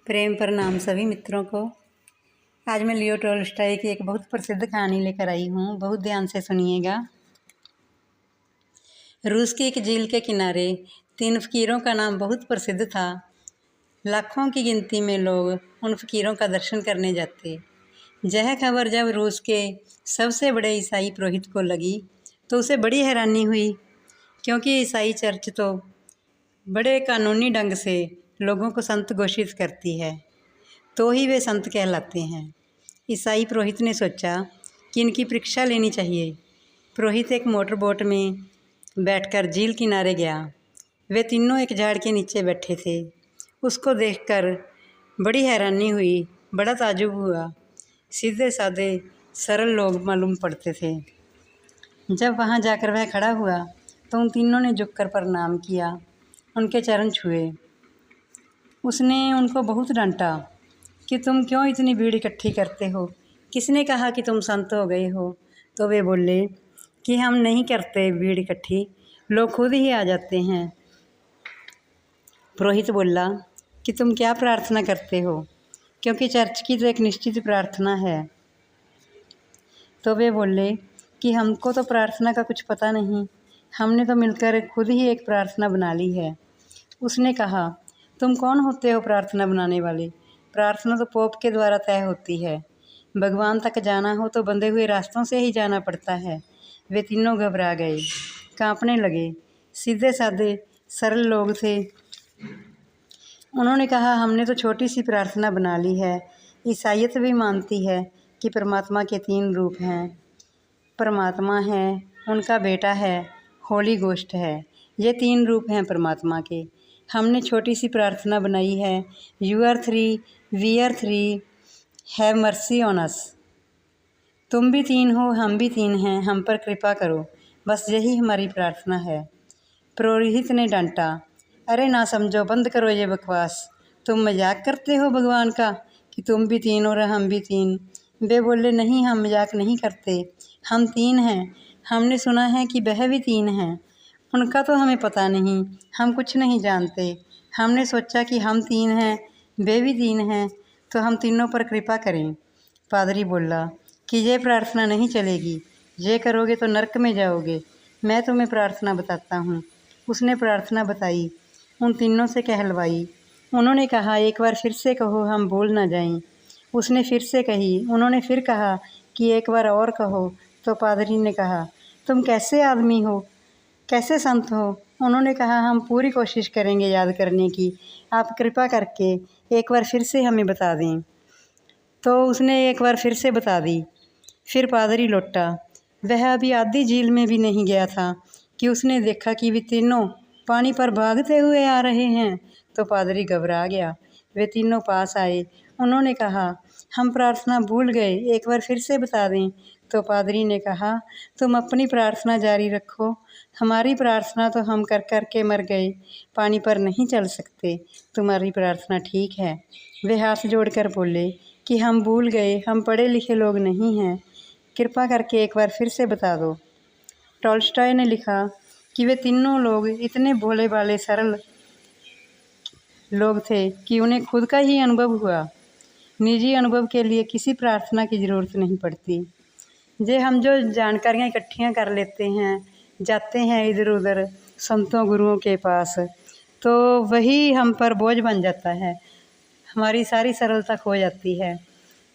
प्रेम प्रणाम सभी मित्रों को। आज मैं लियो टॉल्स्टॉय की एक बहुत प्रसिद्ध कहानी लेकर आई हूँ, बहुत ध्यान से सुनिएगा। रूस की एक झील के किनारे 3 फ़कीरों का नाम बहुत प्रसिद्ध था। लाखों की गिनती में लोग उन फ़कीरों का दर्शन करने जाते। यह खबर जब रूस के सबसे बड़े ईसाई पुरोहित को लगी तो उसे बड़ी हैरानी हुई, क्योंकि ईसाई चर्च तो बड़े कानूनी ढंग से लोगों को संत घोषित करती है, तो ही वे संत कहलाते हैं। ईसाई पुरोहित ने सोचा कि इनकी परीक्षा लेनी चाहिए। पुरोहित एक मोटर बोट में बैठकर झील किनारे गया। वे तीनों एक झाड़ के नीचे बैठे थे। उसको देखकर बड़ी हैरानी हुई, बड़ा ताज्जुब हुआ। सीधे साधे सरल लोग मालूम पड़ते थे। जब वहाँ जाकर वह खड़ा हुआ तो उन तीनों ने झुककर प्रणाम किया, उनके चरण छुए। उसने उनको बहुत डांटा कि तुम क्यों इतनी भीड़ इकट्ठी करते हो, किसने कहा कि तुम संत हो गए हो। तो वे बोले कि हम नहीं करते भीड़ इकट्ठी, लोग खुद ही आ जाते हैं। पुरोहित बोला कि तुम क्या प्रार्थना करते हो, क्योंकि चर्च की तो एक निश्चित प्रार्थना है। तो वे बोले कि हमको तो प्रार्थना का कुछ पता नहीं, हमने तो मिलकर खुद ही एक प्रार्थना बना ली है। उसने कहा, तुम कौन होते हो प्रार्थना बनाने वाले? प्रार्थना तो पोप के द्वारा तय होती है। भगवान तक जाना हो तो बंधे हुए रास्तों से ही जाना पड़ता है। वे तीनों घबरा गए, कांपने लगे। सीधे साधे सरल लोग थे। उन्होंने कहा, हमने तो छोटी सी प्रार्थना बना ली है। ईसाईयत भी मानती है कि परमात्मा के 3 रूप हैं। परमात्मा है, उनका बेटा है, होली गोस्ट है। ये 3 रूप हैं परमात्मा के। हमने छोटी सी प्रार्थना बनाई है, you are 3, we are 3, have mercy on us. तुम भी 3 हो, हम भी 3 हैं, हम पर कृपा करो, बस यही हमारी प्रार्थना है। पुरोहित ने डांटा, अरे ना समझो, बंद करो ये बकवास। तुम मजाक करते हो भगवान का कि तुम भी 3 और हम भी 3। वे बोले, नहीं, हम मजाक नहीं करते, हम 3 हैं। हमने सुना है कि वह भी 3 हैं, उनका तो हमें पता नहीं, हम कुछ नहीं जानते। हमने सोचा कि हम 3 हैं, वे भी 3 हैं, तो हम तीनों पर कृपा करें। पादरी बोला कि ये प्रार्थना नहीं चलेगी, ये करोगे तो नरक में जाओगे। मैं तुम्हें प्रार्थना बताता हूँ। उसने प्रार्थना बताई, उन तीनों से कहलवाई। उन्होंने कहा, एक बार फिर से कहो, हम भूल ना जाएं। उसने फिर से कही। उन्होंने फिर कहा कि एक बार और कहो। तो पादरी ने कहा, तुम कैसे आदमी हो, कैसे संत हो? उन्होंने कहा, हम पूरी कोशिश करेंगे याद करने की, आप कृपा करके एक बार फिर से हमें बता दें। तो उसने एक बार फिर से बता दी। फिर पादरी लौटा। वह अभी आधी झील में भी नहीं गया था कि उसने देखा कि वे तीनों पानी पर भागते हुए आ रहे हैं। तो पादरी घबरा गया। वे तीनों पास आए। उन्होंने कहा, हम प्रार्थना भूल गए, एक बार फिर से बता दें। तो पादरी ने कहा, तुम अपनी प्रार्थना जारी रखो, हमारी प्रार्थना तो हम कर कर के मर गए, पानी पर नहीं चल सकते, तुम्हारी प्रार्थना ठीक है। वे हाथ जोड़कर बोले कि हम भूल गए, हम पढ़े लिखे लोग नहीं हैं, कृपा करके एक बार फिर से बता दो। टॉल्स्टॉय ने लिखा कि वे तीनों लोग इतने भोले भाले सरल लोग थे कि उन्हें खुद का ही अनुभव हुआ। निजी अनुभव के लिए किसी प्रार्थना की ज़रूरत नहीं पड़ती। जे हम जो जानकारियाँ इकट्ठियाँ कर लेते हैं, जाते हैं इधर उधर संतों गुरुओं के पास, तो वही हम पर बोझ बन जाता है, हमारी सारी सरलता खो जाती है।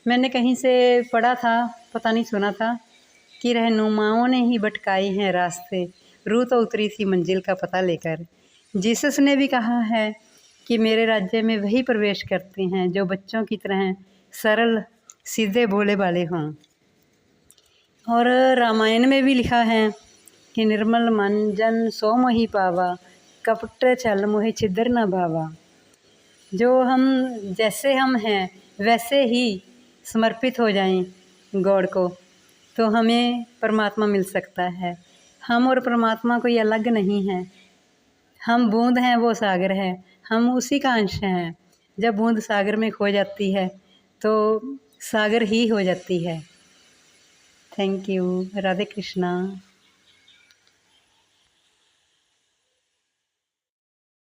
मैंने कहीं से पढ़ा था, पता नहीं सुना था, कि रहनुमाओं ने ही भटकाए हैं रास्ते, रूह तो उतरी थी मंजिल का पता लेकर। जीसस ने भी कहा है कि मेरे राज्य में वही प्रवेश करते हैं जो बच्चों की तरह सरल, सीधे, भोले भाले हों। और रामायण में भी लिखा है कि निर्मल मन जन सो मोहि पावा, कपट छल मोहि छिद्र न भावा। जो हम जैसे हम हैं वैसे ही समर्पित हो जाएं गॉड को, तो हमें परमात्मा मिल सकता है। हम और परमात्मा कोई अलग नहीं है। हम बूंद हैं, वो सागर है, हम उसी का अंश हैं। जब बूंद सागर में खो जाती है तो सागर ही हो जाती है। Thank you. राधे कृष्णा।